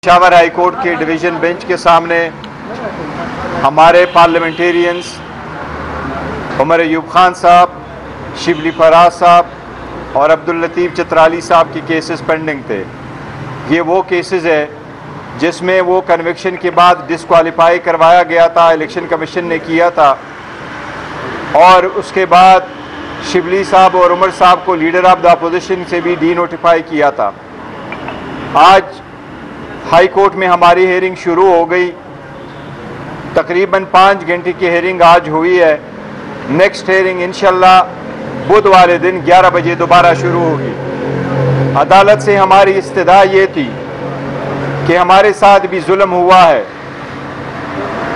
Peshawar high court के division bench के सामने हमारे पार्लियामेंटेरियंस उमर अयूब खान साहब, शिबली फराज साहब और अब्दुल लतीफ़ चित्राली साहब के केसेस पेंडिंग थे। ये वो केसेस है जिसमें वो कन्विक्शन के बाद डिस्क्वालीफाई करवाया गया था, इलेक्शन कमीशन ने किया था, और उसके बाद शिबली साहब और उमर साहब को लीडर ऑफ द अपोजिशन से भी डी नोटिफाई किया था। आज हाई कोर्ट में हमारी हेयरिंग शुरू हो गई। तकरीबन 5 घंटे की हेयरिंग आज हुई है। नेक्स्ट हेयरिंग इंशाल्लाह बुधवार दिन 11 बजे दोबारा शुरू होगी। अदालत से हमारी इस्तदा ये थी कि हमारे साथ भी जुल्म हुआ है,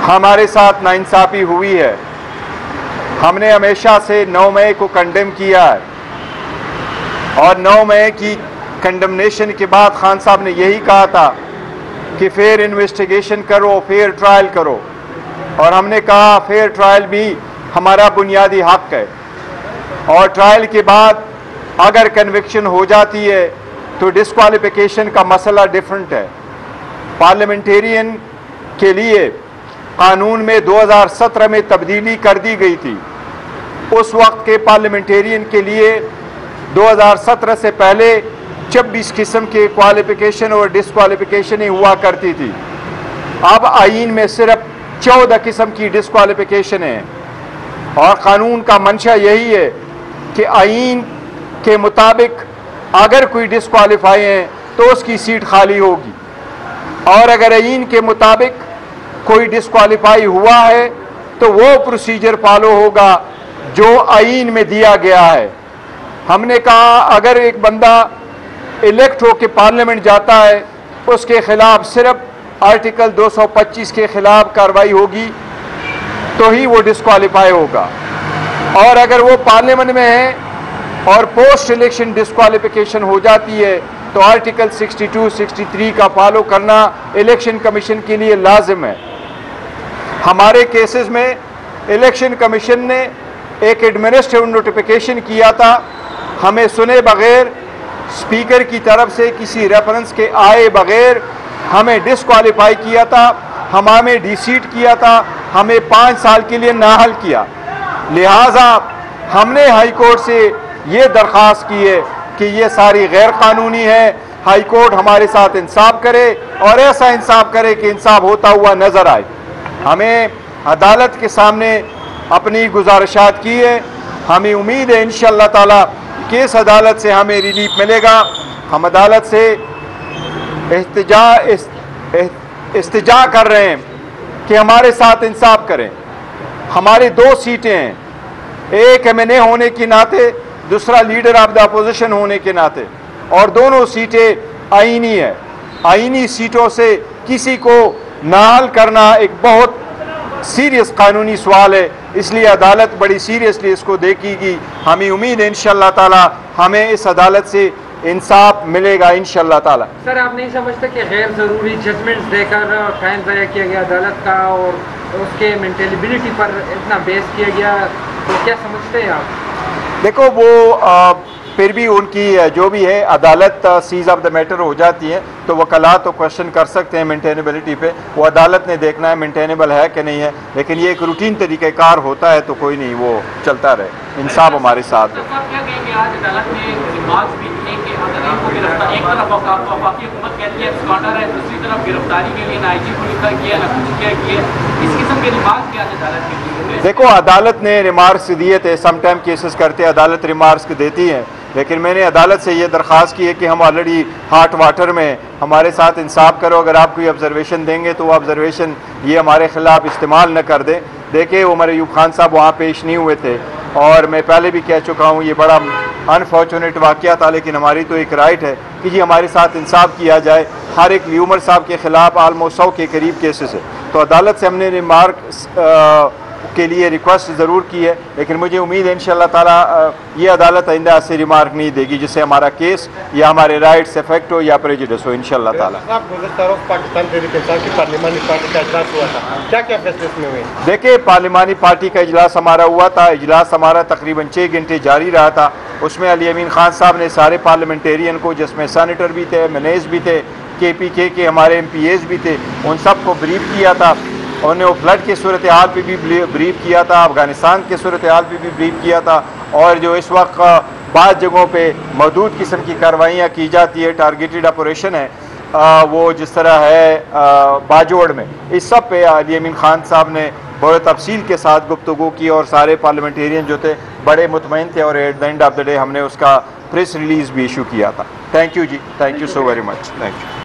हमारे साथ नाइंसाफ़ी हुई है। हमने हमेशा से 9 मई को कंडेम किया है और 9 मई की कंडमनेशन के बाद खान साहब ने यही कहा था कि फेयर इन्वेस्टिगेशन करो, फेयर ट्रायल करो, और हमने कहा फेयर ट्रायल भी हमारा बुनियादी हक है, और ट्रायल के बाद अगर कन्विक्शन हो जाती है तो डिस्क्वालिफिकेशन का मसला डिफरेंट है। पार्लियामेंटेरियन के लिए कानून में 2017 में तब्दीली कर दी गई थी। उस वक्त के पार्लियामेंटेरियन के लिए 2017 से पहले 26 किस्म के क्वालिफिकेशन और डिस्क्वालिफिकेशन ही हुआ करती थी। अब आईन में सिर्फ 14 किस्म की डिस्क्वालिफिकेशन है, और कानून का मंशा यही है कि आईन के मुताबिक अगर कोई डिस्क्वालीफाई है तो उसकी सीट खाली होगी, और अगर आईन के मुताबिक कोई डिस्क्वालीफाई हुआ है तो वो प्रोसीजर फॉलो होगा जो आईन में दिया गया है। हमने कहा अगर एक बंदा इलेक्ट हो के पार्लियामेंट जाता है, उसके खिलाफ सिर्फ आर्टिकल 225 के खिलाफ कार्रवाई होगी तो ही वो डिस्क्वालीफाई होगा, और अगर वो पार्लियामेंट में है और पोस्ट इलेक्शन डिस्क्वालिफिकेशन हो जाती है तो आर्टिकल 62, 63 का फॉलो करना इलेक्शन कमीशन के लिए लाजिम है। हमारे केसेस में इलेक्शन कमीशन ने एक एडमिनिस्ट्रेटिव नोटिफिकेशन किया था, हमें सुने बगैर, स्पीकर की तरफ से किसी रेफरेंस के आए बगैर हमें डिस्क्वालीफाई किया था, हमें डिसीट किया था, हमें 5 साल के लिए नाअहल किया। लिहाजा हमने हाई कोर्ट से ये दरख्वास्त की है कि ये सारी गैर कानूनी है। हाई कोर्ट हमारे साथ इंसाफ करे और ऐसा इंसाफ करे कि इंसाफ होता हुआ नजर आए। हमें अदालत के सामने अपनी गुजारिशात की है। हमें उम्मीद है इंशाअल्लाह ताला कि इस अदालत से हमें रिलीफ मिलेगा। हम अदालत से इस्तिजा कर रहे हैं कि हमारे साथ इंसाफ करें। हमारी 2 सीटें हैं, एक MNA होने के नाते, दूसरा लीडर ऑफ द अपोजिशन होने के नाते, और दोनों सीटें आईनी है। आईनी सीटों से किसी को नाअहल करना एक बहुत सीरियस कानूनी सवाल है, इसलिए अदालत बड़ी सीरियसली इसको देखेगी। हमें उम्मीद है इंशाअल्लाह ताला हमें इस अदालत से इंसाफ मिलेगा इंशाअल्लाह ताला। सर, आप नहीं समझते कि गैर ज़रूरी जजमेंट्स देकर टाइम ज़ाया किया गया अदालत का और उसके मेंटेनेबिलिटी पर इतना बेस किया गया, तो क्या समझते हैं आप? देखो, वो फिर भी उनकी जो भी है अदालत सीज ऑफ द मैटर हो जाती है तो वकला तो क्वेश्चन कर सकते हैं मेंटेनेबिलिटी पे, वो अदालत ने देखना है मेंटेनेबल है कि नहीं है। लेकिन ये एक रूटीन तरीक़ाकार होता है तो कोई नहीं, वो चलता रहे, इंसाफ हमारे साथ है। देखो, अदालत ने रिमार्क्स दिए थे, समटाइम केसेस करते अदालत रिमार्क्स देती है, लेकिन मैंने अदालत से ये दरख्वास्त की है कि हम ऑलरेडी हॉट वाटर में, हमारे साथ इंसाफ करो। अगर आप कोई ऑब्जर्वेशन देंगे तो वो ऑब्जर्वेशन ये हमारे ख़िलाफ़ इस्तेमाल न कर दें। देखिए, उमर अयूब खान साहब वहाँ पेश नहीं हुए थे, और मैं पहले भी कह चुका हूँ ये बड़ा अनफॉर्चुनेट वाक़या था, लेकिन हमारी तो एक राइट है कि जी हमारे साथ इंसाफ किया जाए। हर एक उमर साहब के ख़िलाफ़ ऑलमोस्ट 100 के करीब केसेस है, तो अदालत से हमने रिमार्क के लिए रिक्वेस्ट ज़रूर की है, लेकिन मुझे उम्मीद है इंशाअल्लाह ताला ये अदालत आइंदा से रिमार्क नहीं देगी जिससे हमारा केस या हमारे राइट्स इफेक्ट हो या प्रेजुडिस हो इंशाअल्लाह ताला। पाकिस्तान तहरीक-ए-इंसाफ की पार्लिमानी पार्टी का इजलास हुआ था, क्या क्या फैसले इसमें हुए? देखिए, पार्लिमानी पार्टी का इजलास हमारा हुआ था। इजलास हमारा तकरीबन 6 घंटे जारी रहा था। उसमें अली अमीन खान साहब ने सारे पार्लियामेंटेरियन को, जिसमें सेनेटर भी थे, MNAs भी थे, KPK के हमारे MPAs भी थे, उन सब को ब्रीफ किया था। उन्होंने वो फ्लड की सूरत हाल पर भी ब्रीफ किया था, अफ़गानिस्तान के सूरत हाल पर भी ब्रीफ किया था। और जो इस वक्त बाद जगहों पे महदूद किस्म की कार्रवाइयाँ की जाती है, टारगेटेड ऑपरेशन है, वो जिस तरह है बाजोड़ में, इस सब पे अली अमीन खान साहब ने बहुत तफसील के साथ गुफ्तगू की और सारे पार्लियामेंटेरियन जो थे बड़े मुतमईन थे और at the end of the day हमने उसका प्रेस रिलीज़ भी इशू किया था। थैंक यू जी, thank you so very much, thank you.